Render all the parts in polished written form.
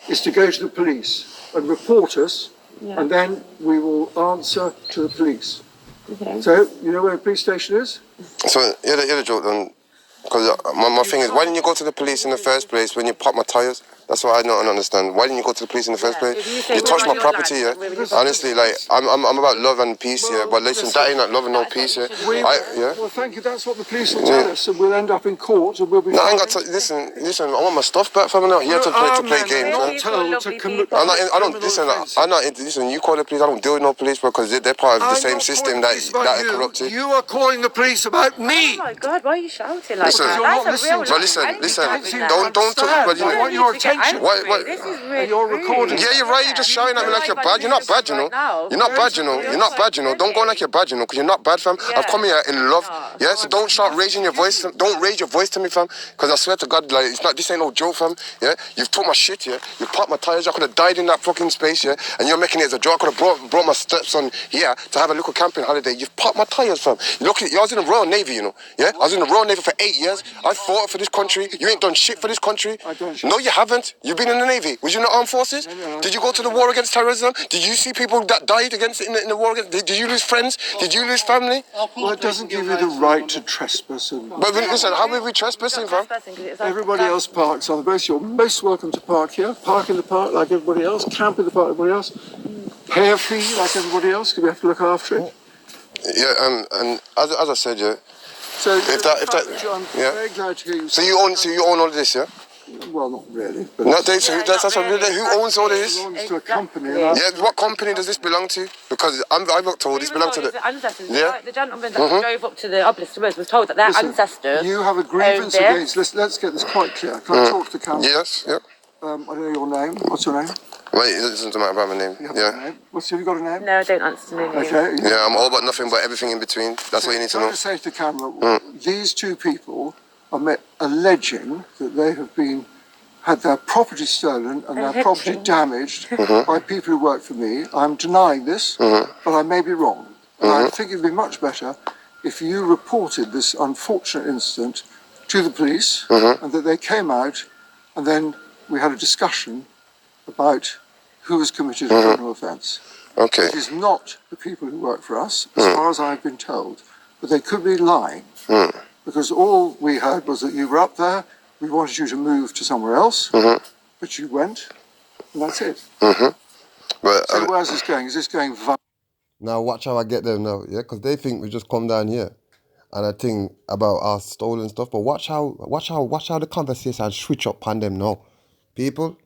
is to go to the police and report us, and then we will answer to the police. Okay. So, you know where the police station is? So, you're the joke then. Because my thing is, why didn't you go to the police in the first place when you popped my tyres? That's what I don't understand. Why didn't you go to the police in the first place? You touched my property, yeah? Honestly, like, I'm about love and peace, yeah? But listen, that ain't not love and no peace, yeah? Well, thank you. That's what the police will tell us, and we'll end up in court, and we'll be... No, I ain't got to... Listen, I want my stuff back from now. You have to play games, not man. told to commit Listen, you call the police, I don't deal with no police, because they're part of the same system that are corrupted. You are calling the police about me! Oh my God, why are you shouting like that? You're not That's a real listening. Listen, life. don't talk, but you I want your attention. This is really You're recording. Yeah, you're right. You're just shouting at me like you're bad. You're not bad, you know. You're not bad, you know. You're not bad, you know. Don't go like you're bad, you know, because you're not bad, fam. I've come here in love. Yeah, so don't start raising your voice. Don't raise your voice to me, fam. Because I swear to God, like, it's not. This ain't no joke, fam. Yeah, you've took my shit, yeah. You've popped my tires. I could have died in that fucking space, yeah. And you're making it as a joke. I could have brought my stepson here to have a little camping holiday. You've popped my tires, fam. Look, I was in the Royal Navy, you know. Yeah, I was in the Royal Navy for 8 years. I fought for this country. You ain't done shit for this country. No, you haven't. You've been in the Navy. Was you in the armed forces? Did you go to the war against terrorism? Did you see people that died against in the war against? Did you lose friends? Did you lose family? Well, it doesn't give you the right to trespass. But listen, how are we trespassing, fam? Everybody else parks on the bus. You're most welcome to park here. Park in the park like everybody else. Camp in the park like everybody else. Pay a fee like everybody else because we have to look after it. Yeah, and as I said, yeah. So if that, I'm very glad to hear you. So you own all of this, yeah? Well, not really. But no, that's what really. Who owns all of this? It belongs to a company. Yeah, what company does this belong to? Because I got told this belongs to the ancestors. Yeah. The gentleman that drove up to the obelisk was told that their ancestors. You have a grievance against. Let's get this quite clear. Can I talk to the camera? Yes. Yep. I don't know your name. What's your name? Wait, it doesn't matter about my name. Yeah. Name? Have you got a name? No, I don't answer the name. Okay. Yeah, I'm all but nothing but everything in between. That's what you need to know. I'm say to the camera, these two people are alleging that they have had their property stolen and their property damaged by people who work for me. I'm denying this, but I may be wrong. And I think it'd be much better if you reported this unfortunate incident to the police and that they came out and then we had a discussion about who has committed a criminal offence. Okay. It is not the people who work for us, as far as I've been told, but they could be lying. Because all we heard was that you were up there, we wanted you to move to somewhere else, but you went, and that's it. But, so where's this going? Is this going... Now watch how I get them now, yeah? Because they think we just come down here and I think about our stolen stuff, but watch how the conversation switch up on them now. People...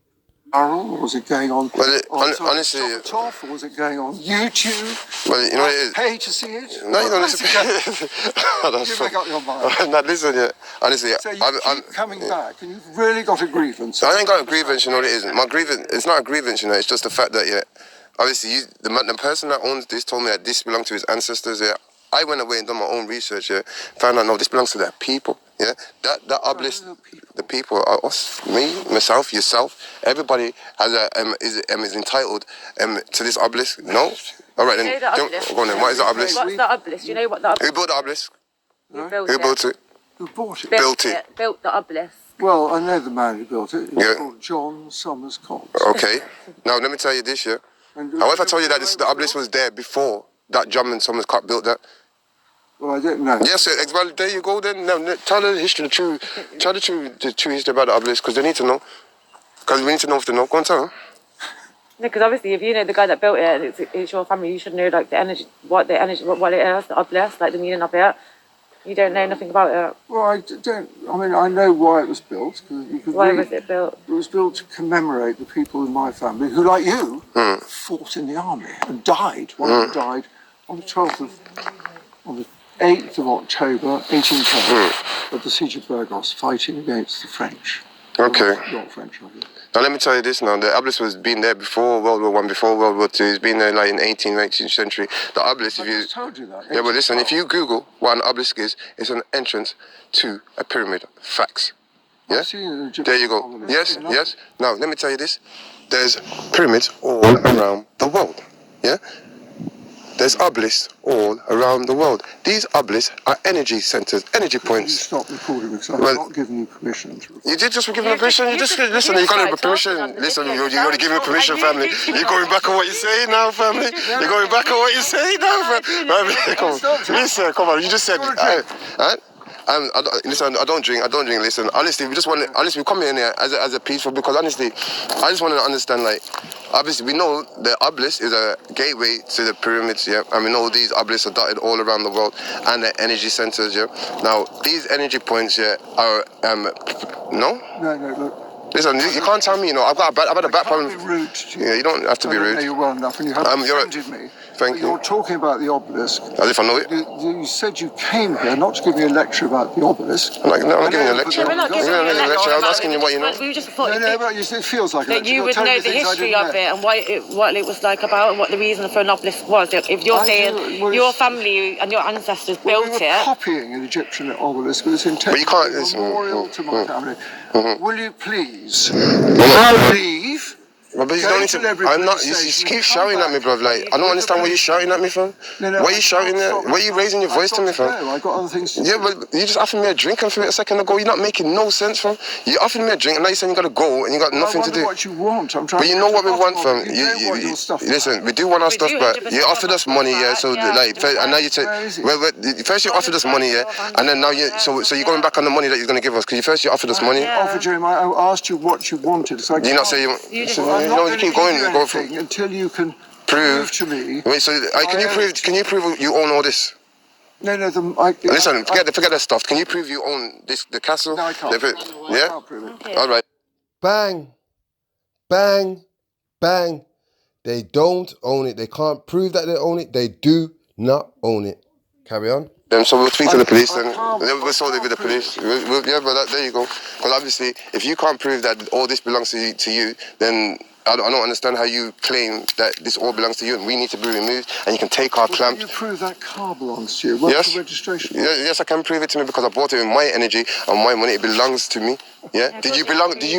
Or was it going on honestly, TikTok, or was it going on YouTube? Well, you know what it is. Pay to see it? No, you don't listen. You make up your mind. Now listen, yeah. Honestly, so you keep coming back, and you've really got a grievance. I ain't got a grievance. You know what it is. My grievance. It's not a grievance. You know, it's just the fact that obviously the person that owns this told me that this belonged to his ancestors. Yeah, I went away and done my own research. Yeah, found out no, this belongs to their people. Yeah, that obelisk, the people are us, me, myself, yourself. Everybody has is entitled to this obelisk. No, all right then. Go on then. What is the obelisk? What's the obelisk? Do you know what the obelisk? Who built the obelisk? Who built it? Who bought it? Built it. Built the obelisk. Well, I know the man who built it. He's called John Summers Cox. Okay. Now let me tell you this, yeah. How if I told you that the obelisk was there before that John Summers Cox built that? Well, I don't know. Yes, well, there you go then. Now, tell the history, the true history about the obelisk, because they need to know. Because we need to know if they know. Go and tell them. No, because obviously if you know the guy that built it and it's your family, you should know like the energy, what it is, the obelisk, like the meaning of it. You don't know nothing about it. Well, I don't. I mean, I know why it was built. Why was it built? It was built to commemorate the people in my family who, like you, fought in the army and died. One of them died on the 8th of October, 1810, at the Siege of Burgos, fighting against the French. Okay. Not French, I guess. Now let me tell you this now, the obelisk was been there before World War I, before World War II, it's been there like in 18th, 19th century. The obelisk, I just told you that. Yeah, but listen, if you Google what an obelisk is, it's an entrance to a pyramid. Facts. Yeah? There you go. Yes, yes. Now, let me tell you this. There's pyramids all around the world. Yeah? There's obelisks all around the world. These obelisks are energy centers, energy Can you points. stop recording because I've Well, not given you permission to record. You did just give me permission. You just listen. You got to permission. Listen, you already give me permission, family. You're going back on what you say now, family. You're going back on what you say now, family. Come on, listen. Come on. You just said. Listen, I don't drink. Listen, honestly, we just want. Honestly, we come in here as a peaceful because honestly, I just want to understand. Like, obviously, we know the obelisk is a gateway to the pyramids. Yeah, and we know these obelisks are dotted all around the world and the energy centers. Yeah. Now, these energy points, yeah, are no. No, look. Listen, you can't tell me. You know, I've had a back problem. Be rude to you. Yeah, you don't have to be I don't rude. know you well enough, and you haven't offended me. Thank you. You're talking about the obelisk. As if I know it. You said you came here not to give me a lecture about the obelisk. I'm not giving you a lecture. We're not giving you a lecture. I'm asking you what you know. We just thought But it feels like a that lecture. you would know the history of it and what it was like about and what the reason for an obelisk was. If you're saying your family and your ancestors built we were copying an Egyptian obelisk with its intended memorial to my family. Will you please leave? But you don't need to. I'm not. You keep shouting at me, bro. Like, I don't understand what you're shouting at me from. No, why are you shouting at? Why are you raising your voice to me from? I got other things to do. Yeah, but you just offered me a drink a second ago. You're not making no sense from. You offered me a drink and now you're saying you got to go and you got nothing to do. What you want. I'm trying. But you know what we want from. Listen, we do want our stuff, but you offered us money, yeah. So like, and now you take. Well, first you offered us money, yeah, and then now you. So you're going back on the money that you're going to give us because first you offered us money. I offered you. I asked you what you wanted. So you not say you. You keep going. Go for until you can prove to me. Wait, so can you prove you own all this? No. Listen, forget that stuff. Can you prove you own the castle? No, I can't. Yeah. I can't prove it. Okay. All right. Bang, bang, bang. They don't own it. They can't prove that they own it. They do not own it. Carry on. So we'll speak to the police then. We'll sort it with the police. Yeah, but there you go. Because obviously, if you can't prove that all this belongs to you, then I don't understand how you claim that this all belongs to you and we need to be removed and you can take our clamp. Can you prove that car belongs to you? What's Yes. the registration? Yes, I can prove it to me because I bought it with my energy and my money. It belongs to me. Yeah. Did you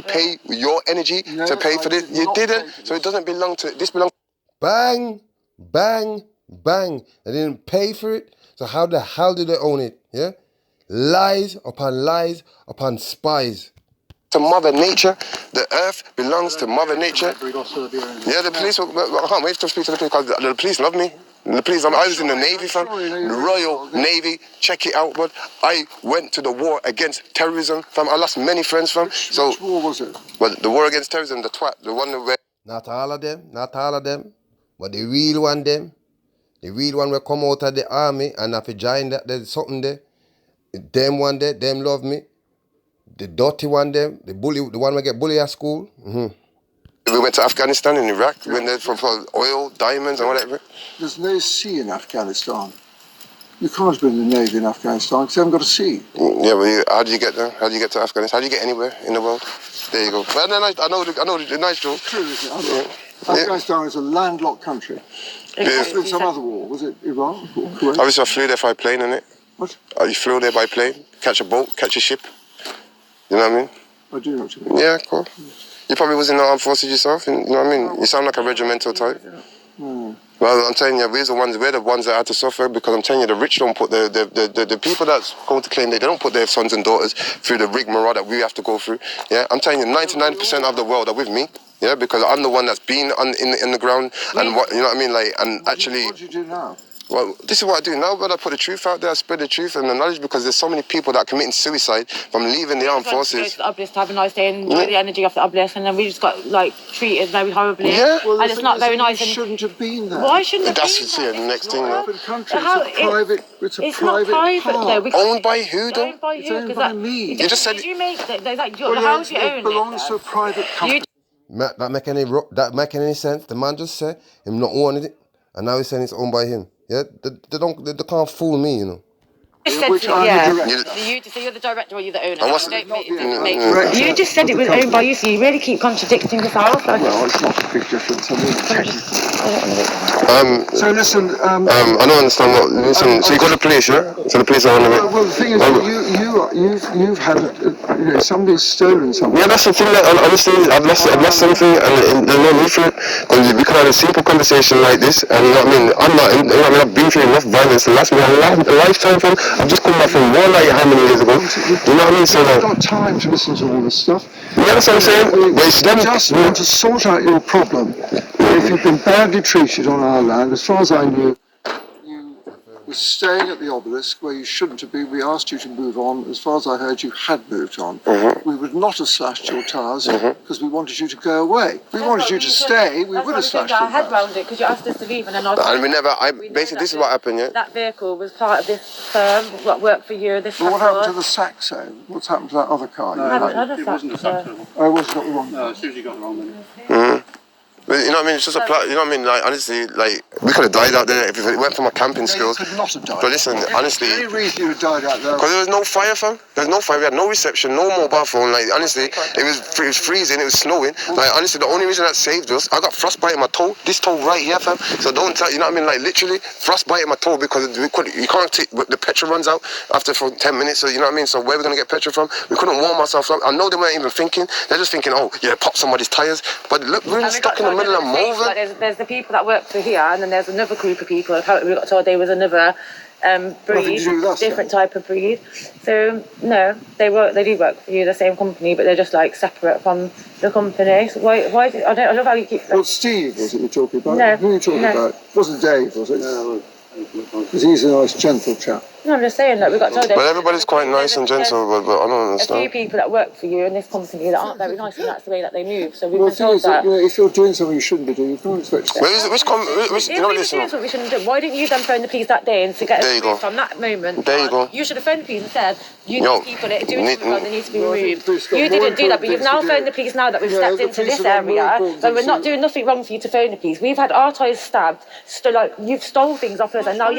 pay your energy to pay for this? You didn't. So it doesn't belong to. This belongs. Bang, bang, bang. They didn't pay for it. So how the hell did they own it? Yeah? Lies upon spies. To Mother Nature. The earth belongs to Mother Nature. Yeah, the police. I can't wait to speak to the police because the police love me. The police. I was in the Navy, fam. The Royal Navy. Check it out, but I went to the war against terrorism, fam. I lost many friends, fam. Which war was it? Well, the war against terrorism, the one where. Not all of them, but the real one them. The real one will come out of the army and have to join that there's something there. Them one there, them love me. The dirty one them, the one we get bullied at school. We went to Afghanistan and Iraq. We went there for oil, diamonds and whatever. There's no sea in Afghanistan. You can't have been in the Navy in Afghanistan because they haven't got a sea. Yeah, but how do you get there? How do you get to Afghanistan? How do you get anywhere in the world? There you go. But then I know the nice joke. True, isn't it? Afghanistan is a landlocked country. There's been some other war. Was it Iran or Kuwait? Obviously, I flew there by plane, innit? What? You flew there by plane, catch a boat, catch a ship. You know what I mean? I do know what you mean. Yeah, cool. You probably was in the armed forces yourself, you know what I mean? You sound like a regimental type. Well, I'm telling you, we're the ones that had to suffer because I'm telling you, the rich don't put the people that's going to claim they don't put their sons and daughters through the rigmarole that we have to go through. Yeah, I'm telling you, 99% of the world are with me. Yeah, because I'm the one that's been in the ground and what you know what I mean, like and actually. What do you do now? Well, this is what I do now, but I put the truth out there, I spread the truth and the knowledge because there's so many people that are committing suicide from leaving the armed forces. To the obelisk to have a nice day and enjoy the energy of the obelisk, and then we just got like treated very horribly. Yeah. Well, and it's not very nice. You shouldn't have been there. Why shouldn't it That's be? the next thing. It's a private. It's not private though. Owned by who though? Owned by It's who? owned 'Cause by that- me. You just said. Did you make that? Like Well, the house you own it belongs to a private company. That make any sense? The man just said him not owning it, and now he's saying it's owned by him. Yeah, they can't fool me, you know. which I'm the director. So you're the director or you're the owner? And what's- You just said it was owned by you, so you really keep contradicting yourself. Well, it's not a big difference. I mean, so listen. I don't understand what. Listen, so you got the police, yeah? So the police are on the way. Well, the thing is, you've had, somebody's stolen something. Yeah, that's the thing. That honestly, I've lost something, and there's no need for it. Because we could have a simple conversation like this, and you know what I mean. I'm not. You know what I mean. I've been through enough violence to last me a lifetime. From I've just come back from war like how many years ago. You know what I mean? So I've got time to listen to all this stuff. yeah, that's what I'm saying. But it's them. Just want to sort out your problem. If you've been badly treated on our land, as far as I knew, you were staying at the obelisk where you shouldn't have been. We asked you to move on. As far as I heard, you had moved on. We would not have slashed your tires because we wanted you to go away. If we wanted you to stay, we would have slashed your our head tires. round it because you asked us to leave, and then And we never. Basically, this is what happened. Yeah. That vehicle was part of this firm, what worked for you. This. But what happened to the Saxo? What's happened to that other car? It wasn't a Saxo. Oh, it wasn't the one. No, Susie got the wrong one. But you know what I mean? It's just a plot. You know what I mean? Like honestly, like we could have died out there if it went for my camping skills. You could not have died. But listen, honestly, The only reason you died out there. because there was no fire, fam. There was no fire. We had no reception, no mobile phone. Like honestly, it was freezing. It was snowing. Like honestly, the only reason that saved us, I got frostbite in my toe. This toe right here, fam. So don't tell. You know what I mean? Like literally frostbite in my toe because you can't take. The petrol runs out after for 10 minutes. So you know what I mean? So where are we gonna get petrol from? We couldn't warm ourselves up. I know they weren't even thinking. They're just thinking, oh yeah, pop somebody's tires. But look, we're stuck in the middle of Malvern. There's the people that work for here, and then there's another group of people. Apparently, we got told there was another breed, different type of breed. So no, they do work for you, the same company, but they're just like separate from the company. So why? I love how you keep. Well, Steve was it you're talking about? No, Who are you talking about? It wasn't Dave, was it? No. Because he's a nice, gentle chap. No, I'm just saying that we got told. But everybody's quite nice and gentle, but I don't A understand. few people that work for you in this company that aren't very nice, and that's the way that they move. So we've Well, been told that. if you're doing something you shouldn't be doing, you can't expect to. Which you know If what we were listen. doing something we shouldn't do, why didn't you then phone the police that day and to get There us you go. removed from that moment? There you go. You should have phoned the police and said, these people are doing need- something wrong, they need to be Well, I think removed. the police got You more didn't do that, but important you've now things to phoned do. the police now that we've Yeah, stepped the into police this have got more area, important but we're things not to do. doing nothing wrong for you to phone the police. We've had our tyres stabbed, you've stole things off us, and now,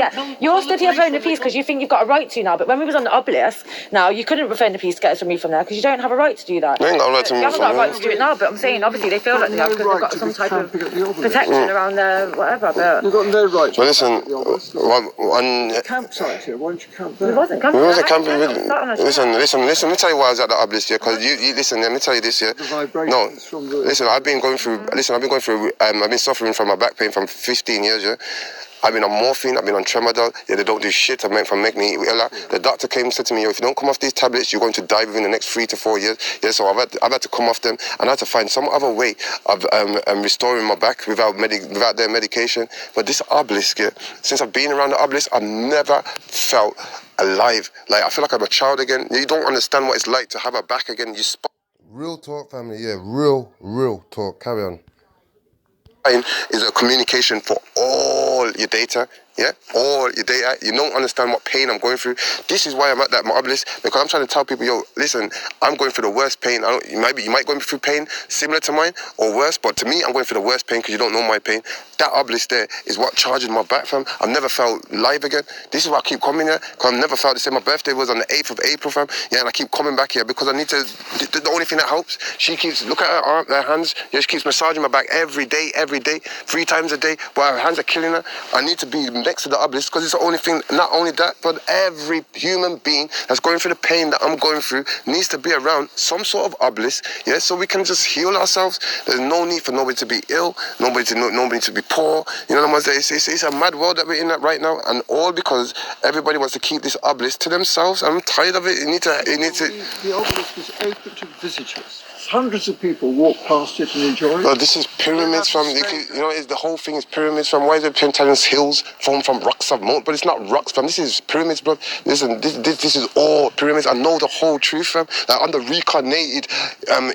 you're stood here phoning the police because you think you've got a right to now, but when we was on the obelisk, now, you couldn't phone the police to get us removed from there because you don't have a right to do that. You ain't got a right to You move haven't got a from right there. to do it now, but I'm saying, obviously, they feel like they have because they've got some type of protection around their whatever, but... You've got no right to But listen, camp at the obelisk. one. Campsite here, why don't you camp there? It wasn't camping. We wasn't camping. Listen. Listen. Let me tell you why I was at the obelisk here. Because you listen. Let me tell you this here. The vibrations No, from the... listen. I've been going through. I've been suffering from my back pain from 15 years. Yeah. I've been on morphine, I've been on tramadol. Yeah, they don't do shit. I meant from making me iller. The doctor came and said to me, if you don't come off these tablets, you're going to die within the next 3 to 4 years. Yeah, so I've had to come off them, and I had to find some other way of restoring my back without their medication. But this obelisk, yeah, since I've been around the obelisk, I've never felt alive. Like I feel like I'm a child again. You don't understand what it's like to have a back again. Real talk, family. Yeah, real talk. Carry on. Is a communication for all your data. Yeah, all your data. You don't understand what pain I'm going through. This is why I'm at that obelisk, because I'm trying to tell people, yo, listen, I'm going through the worst pain. You might go through pain similar to mine or worse, but to me, I'm going through the worst pain because you don't know my pain. That obelisk there is what charges my back, fam. I've never felt live again. This is why I keep coming here, because I've never felt the same. My birthday was on the 8th of April, fam. Yeah, and I keep coming back here because I need to. The only thing that helps, she keeps look at her arm, her hands. Yeah, she keeps massaging my back every day, 3 times a day. But her hands are killing her. I need to be next to the obelisk because it's the only thing. Not only that, but every human being that's going through the pain that I'm going through needs to be around some sort of obelisk. Yeah, so we can just heal ourselves. There's no need for nobody to be ill, nobody to be poor. You know what I'm saying? It's a mad world that we're in right now, and all because everybody wants to keep this obelisk to themselves. I'm tired of it. You need to. The obelisk is open to visitors. Hundreds of people walk past it and enjoy it. Oh, this is pyramids from, the whole thing is pyramids from, why is it Pentalon's hills formed from rocks of moat? But it's not rocks, fam. This is pyramids, bro. Listen, this is all pyramids. I know the whole truth, fam. Like, under recarnated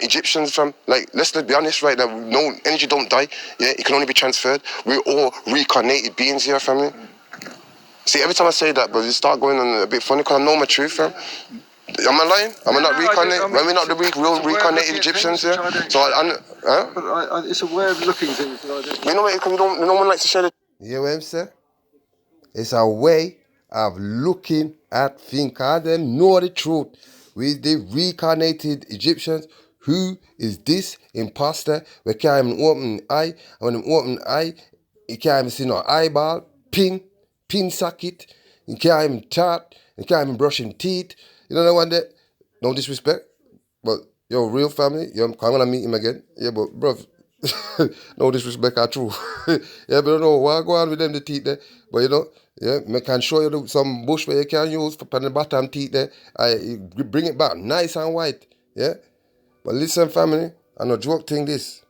Egyptians, fam. Like, let's be honest right now. No, energy don't die. Yeah, it can only be transferred. We're all recarnated beings here, family. See, every time I say that, bro, you start going on a bit funny because I know my truth, fam. Am I lying? Am I not reincarnated? When we're not the real reincarnated Egyptians, yeah? So But it's a way of looking things that I don't... You know what? Because no one likes to share the... You hear what I'm saying? It's a way of looking at thing, cause them know the truth. With the reincarnated Egyptians, who is this imposter? We can't even open the eye. And when them open the eye, you can't even see no eyeball, pin socket. You can't even chat. You can't even brush him teeth. You know what that? No disrespect, but yo, real family, I'm gonna meet him again. Yeah, but bro, no disrespect at true. Yeah, but I don't know what go on with them the teeth there. But you know, yeah, I can show you some bush where you can use for the bottom teeth there. You bring it back nice and white. Yeah. But listen, family, I no joke thing this.